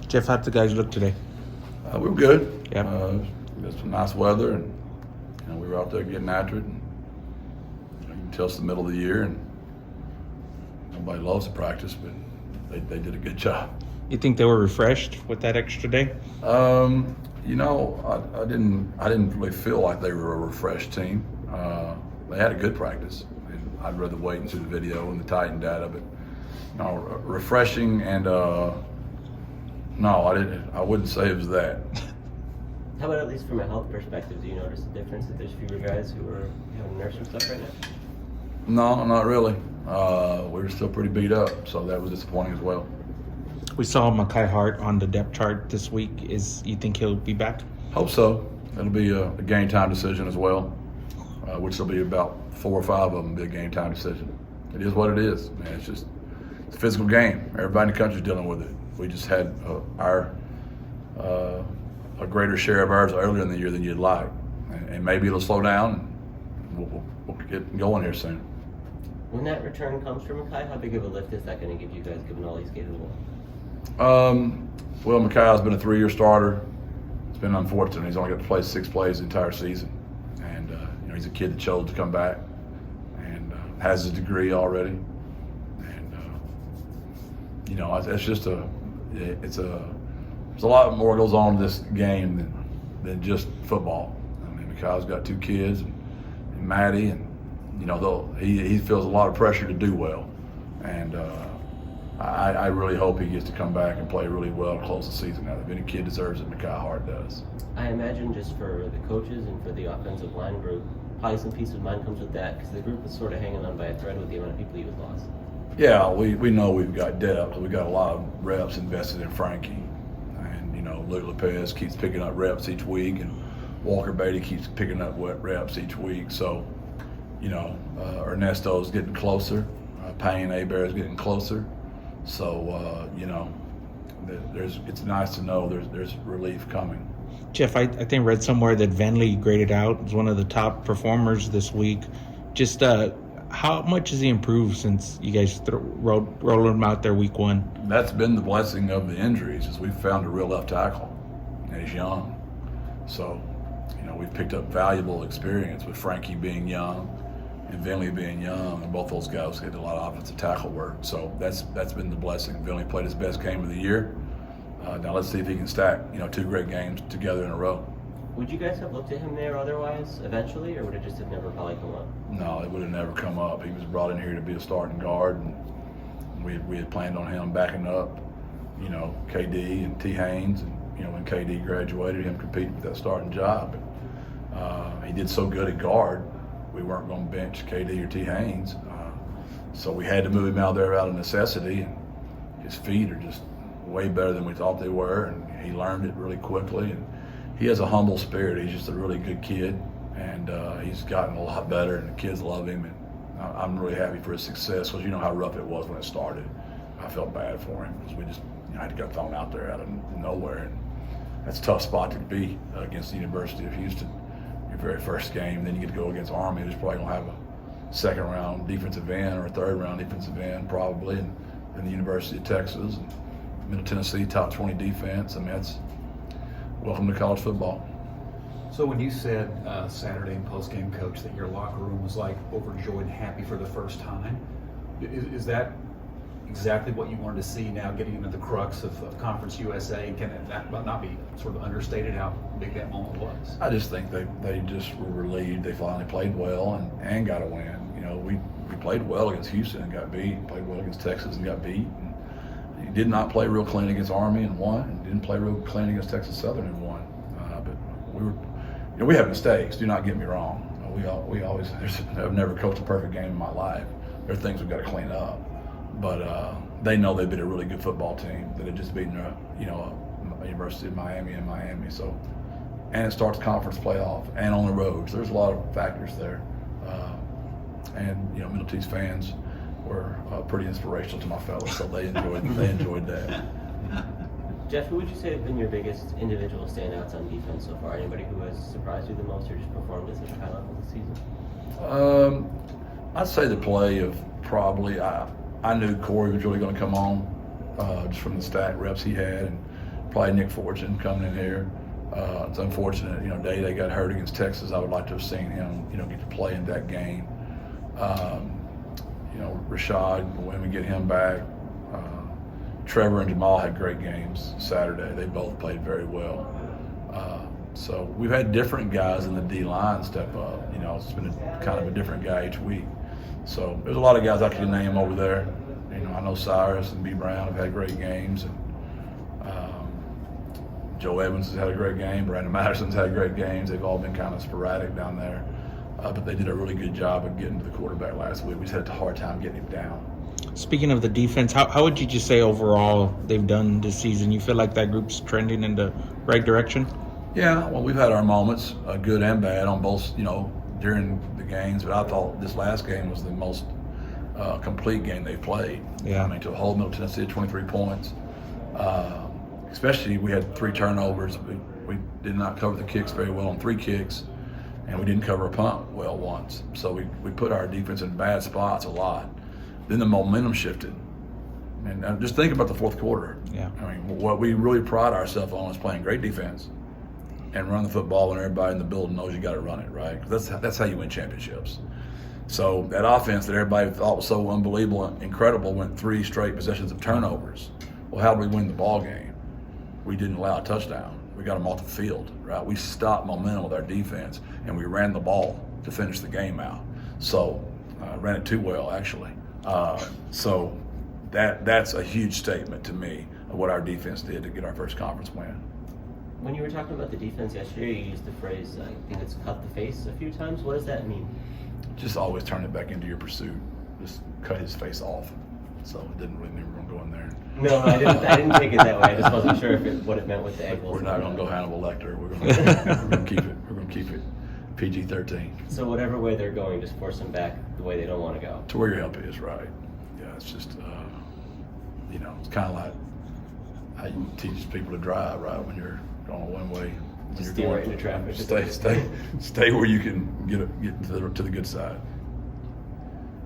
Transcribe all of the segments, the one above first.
Jeff, how'd the guys look today? We were good. Yep. We had some nice weather, and we were out there getting after it. And, you can tell it's the middle of the year, and nobody loves to practice, but they did a good job. You think they were refreshed with that extra day? I didn't really feel like they were a refreshed team. They had a good practice. I'd rather wait and see the video and the Titan data, but refreshing and no, I wouldn't say it was that. How about at least from a health perspective? Do you notice a difference that there's fewer guys who are having nursing stuff right now? No, not really. We were still pretty beat up, so that was disappointing as well. We saw Mekhi Hart on the depth chart this week. You think he'll be back? Hope so. It'll be a game time decision as well, which will be about 4 or 5 of them be a game time decision. It is what it is, man. It's a physical game. Everybody in the country's dealing with it. We just had a greater share of ours earlier in the year than you'd like, and maybe it'll slow down. And we'll get going here soon. When that return comes from Mekhi, how big of a lift is that going to give you guys, given all he's capable? Well, Mekhi's been a 3-year starter. It's been unfortunate. He's only got to play 6 plays the entire season, and he's a kid that chose to come back and has his degree already. And it's just there's a lot more goes on in this game than just football. I mean, Mekhi's got 2 kids and Maddie, and he feels a lot of pressure to do well, and I really hope he gets to come back and play really well to close the season out. If any kid deserves it, Mekhi Hart does. I imagine just for the coaches and for the offensive line group, probably some peace of mind comes with that, because the group was sort of hanging on by a thread with the amount of people you've lost. Yeah, we know we've got depth. We've got a lot of reps invested in Frankie. And, Luke Lopez keeps picking up reps each week, and Walker Beatty keeps picking up reps each week. So, Ernesto's getting closer. Payne Abear's getting closer. So, it's nice to know there's relief coming. Jeff, I think read somewhere that Venley graded out as one of the top performers this week. Just how much has he improved since you guys rolled him out there week 1? That's been the blessing of the injuries, is we've found a real left tackle, and he's young. So, we've picked up valuable experience with Frankie being young and Venley being young, and both those guys get a lot of offensive tackle work. So that's been the blessing. Venley played his best game of the year. Now let's see if he can stack 2 great games together in a row. Would you guys have looked at him there otherwise eventually, or would it just have never probably come up? No, it would have never come up. He was brought in here to be a starting guard, and we had planned on him backing up, KD and T. Haynes, and when KD graduated, him competing for that starting job. He did so good at guard, we weren't going to bench KD or T. Haynes, so we had to move him out there out of necessity. And his feet are just way better than we thought they were, and he learned it really quickly. And he has a humble spirit. He's just a really good kid, and he's gotten a lot better, and the kids love him. And I'm really happy for his success, because you know how rough it was when it started. I felt bad for him, because we just had to get thrown out there out of nowhere, and that's a tough spot to be against the University of Houston. Your very first game, then you get to go against Army, who's probably going to have a 2nd-round defensive end or a 3rd-round defensive end probably, and then the University of Texas and Middle Tennessee, top 20 defense. I mean, that's welcome to college football. So when you said Saturday in post-game, Coach, that your locker room was like overjoyed and happy for the first time, is that exactly what you wanted to see now, getting into the crux of Conference USA? And can that not be sort of understated how big that moment was? I just think they just were relieved. They finally played well and got a win. We played well against Houston and got beat, played well against Texas and got beat. He did not play real clean against Army and won, and didn't play real clean against Texas Southern and won. But we have mistakes. Do not get me wrong. We always. I've never coached a perfect game in my life. There are things we've got to clean up. But they know they've been a really good football team that had just beaten a University of Miami in Miami. So, and it starts conference playoff and on the road. So there's a lot of factors there. And Middle T's fans were pretty inspirational to my fellas, so they enjoyed that. Jeff, who would you say have been your biggest individual standouts on defense so far? Anybody who has surprised you the most or just performed at such a high level this season? I'd say the play of probably I knew Corey was really going to come on just from the stat reps he had, and probably Nick Fortune coming in here. It's unfortunate, Day got hurt against Texas. I would like to have seen him, get to play in that game. Rashad, when we get him back. Trevor and Jamal had great games Saturday. They both played very well. So we've had different guys in the D-line step up. It's been kind of a different guy each week. So there's a lot of guys I can name over there. I know Cyrus and B. Brown have had great games. And Joe Evans has had a great game. Brandon Madison's had great games. They've all been kind of sporadic down there. But they did a really good job of getting to the quarterback last week. We just had a hard time getting him down. Speaking of the defense, how would you just say overall they've done this season? You feel like that group's trending in the right direction? Yeah, well, we've had our moments, good and bad, on both, during the games. But I thought this last game was the most complete game they've played. Yeah. To hold Middle Tennessee at 23 points. Especially we had 3 turnovers. We did not cover the kicks very well on 3 kicks, and we didn't cover a punt well once. So we put our defense in bad spots a lot. Then the momentum shifted. And just think about the fourth quarter. Yeah. What we really pride ourselves on is playing great defense and run the football when everybody in the building knows you got to run it, right? 'Cause that's how you win championships. So that offense that everybody thought was so unbelievable and incredible went 3 straight possessions of turnovers. Well, how did we win the ball game? We didn't allow a touchdown. We got them off the field, right? We stopped momentum with our defense, and we ran the ball to finish the game out. So ran it too well, actually. So that's a huge statement to me of what our defense did to get our first conference win. When you were talking about the defense yesterday, you used the phrase, I think it's cut the face a few times. What does that mean? Just always turn it back into your pursuit. Just cut his face off. So it didn't really mean we're going to go in there. No, I didn't take it that way. I just wasn't sure what it meant with the ankles. We're not going to go Hannibal Lecter. We're going to keep it. We're going to keep it PG-13. So whatever way they're going, just force them back the way they don't want to go. To where your help is, right? Yeah, it's just it's kind of like how you teach people to drive, right? When you're going a one-way. Just steer right into traffic. Stay where you can get to the good side.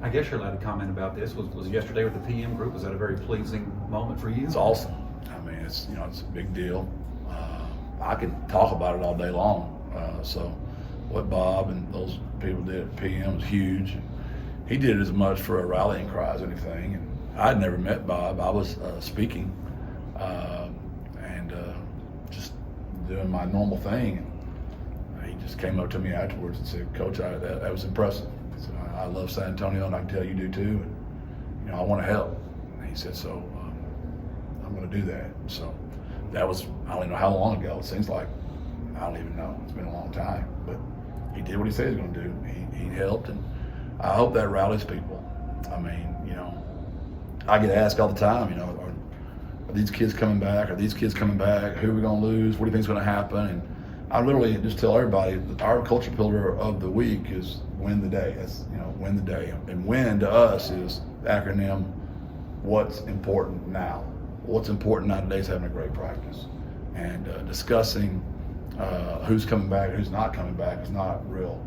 I guess you're allowed to comment about this. Was yesterday with the PM group? Was that a very pleasing moment for you? It's awesome. It's it's a big deal. I could talk about it all day long. So what Bob and those people did at PM was huge. He did it as much for a rallying cry as anything. And I'd never met Bob. I was speaking and just doing my normal thing. And he just came up to me afterwards and said, "Coach, that was impressive. So I love San Antonio, and I can tell you do too. And I want to help." And he said, "So I'm going to do that." So that was, I don't even know how long ago. It seems like, I don't even know. It's been a long time. But he did what he said he was going to do. He helped, and I hope that rallies people. I get asked all the time, are these kids coming back? Are these kids coming back? Who are we going to lose? What do you think is going to happen? And I literally just tell everybody that our culture pillar of the week is win the day. That's, win the day. And win to us is the acronym, what's important now. What's important nowadays is having a great practice. And discussing who's coming back, who's not coming back is not real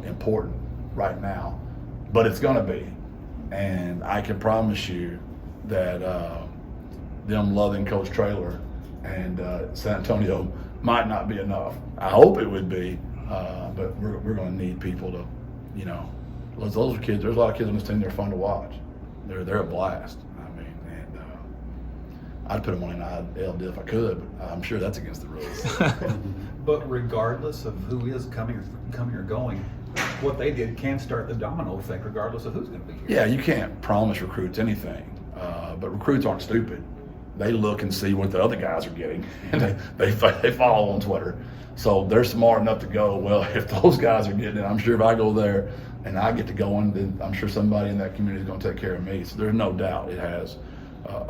important right now. But it's going to be. And I can promise you that them loving Coach Traylor and San Antonio might not be enough. I hope it would be, but we're going to need people to, those are kids. There's a lot of kids on this team. They're fun to watch. They're a blast. And I'd put them on an NIL if I could, but I'm sure that's against the rules. But regardless of who is coming or going, what they did can start the domino effect regardless of who's going to be here. Yeah, you can't promise recruits anything, but recruits aren't stupid. They look and see what the other guys are getting, and they follow on Twitter. So they're smart enough to go, well, if those guys are getting it, I'm sure if I go there and I get to going, then I'm sure somebody in that community is going to take care of me. So there's no doubt it has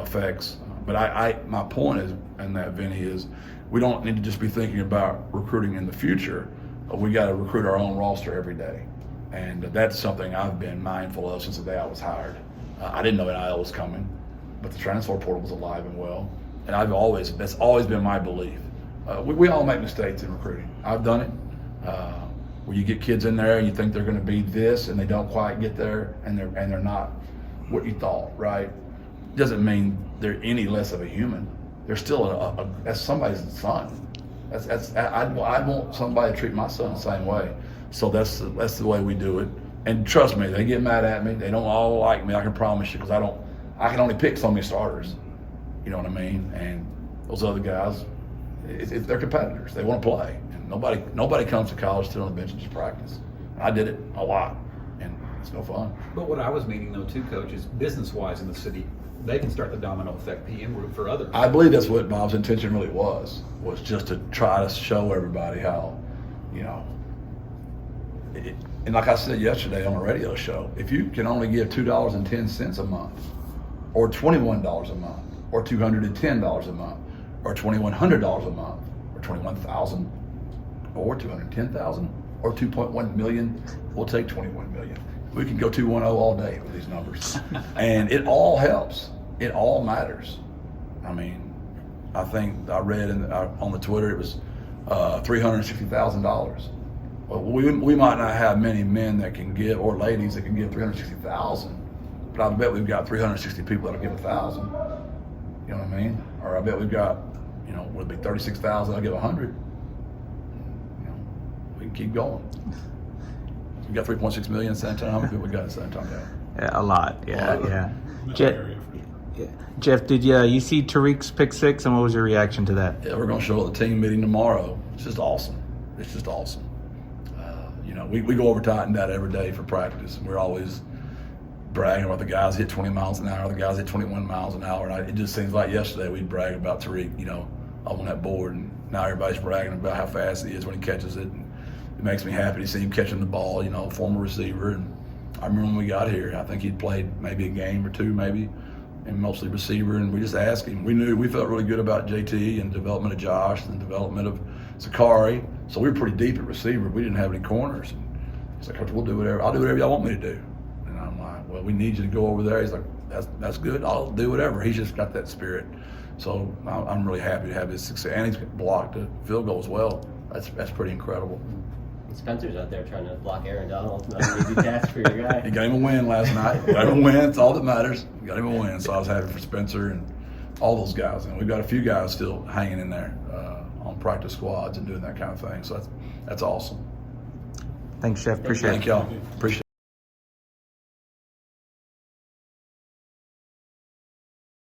effects. But my point is, and that, Vinny, is we don't need to just be thinking about recruiting in the future. We got to recruit our own roster every day. And that's something I've been mindful of since the day I was hired. I didn't know NIL was coming, but the transfer portal was alive and well. And that's always been my belief. We all make mistakes in recruiting. I've done it. Where you get kids in there and you think they're going to be this and they don't quite get there and they're not what you thought, right? Doesn't mean they're any less of a human. There's still that's somebody's son. I'd want somebody to treat my son the same way. So that's the way we do it. And trust me, they get mad at me. They don't all like me. I can promise you, because I can only pick so many starters. You know what I mean? And those other guys, they're competitors. They want to play. And nobody comes to college to sit on the bench and just practice. I did it a lot, and it's no fun. But what I was meaning, though, too, Coach, is business-wise in the city, they can start the domino effect PM route for others. I believe that's what Bob's intention really was just to try to show everybody how, you know, and like I said yesterday on a radio show, if you can only give $2.10 a month, or $21 a month, or $210 a month, or $2,100 a month, or $21,000, or $210,000, or $2.1 million, we'll take $21 million. We can go 210 all day with these numbers. And it all helps. It all matters. I mean, I think I read on the Twitter it was $360,000. Well, we might not have many men that can give, or ladies that can give $360,000, but I bet we've got 360 people that'll give $1,000. You know what I mean? Or I bet we've got, you know, would it be 36,000? I'll give 100. You know, we can keep going. We got 3.6 million in San Antonio. How many people we got in San Antonio? Yeah, a lot. Yeah. Jeff, did you see Tariq's pick six, and what was your reaction to that? Yeah, we're going to show at the team meeting tomorrow. It's just awesome. It's just awesome. You know, we go over Titan that every day for practice, and we're always bragging about the guys hit 20 miles an hour, the guys hit 21 miles an hour. And it just seems like yesterday we'd brag about Tariq, you know, on that board, and now everybody's bragging about how fast he is when he catches it. And it makes me happy to see him catching the ball, you know, former receiver. And I remember when we got here, I think he'd played maybe a game or two, maybe, and mostly receiver. And we just asked him. We felt really good about JT and development of Josh and development of Sakari. So we were pretty deep at receiver. We didn't have any corners. And he's like, Coach, we'll do whatever. I'll do whatever y'all want me to do. And I'm like, well, we need you to go over there. He's like, that's good. I'll do whatever. He's just got that spirit. So I'm really happy to have his success. And he's blocked a field goal as well. That's pretty incredible. Spencer's out there trying to block Aaron Donald. Not an easy task for your guy. He got him a win last night. Got him a win. It's all that matters. We got him a win. So I was happy for Spencer and all those guys. And we've got a few guys still hanging in there on practice squads and doing that kind of thing. So that's awesome. Thanks, Jeff. Appreciate it. Thank y'all. Appreciate it.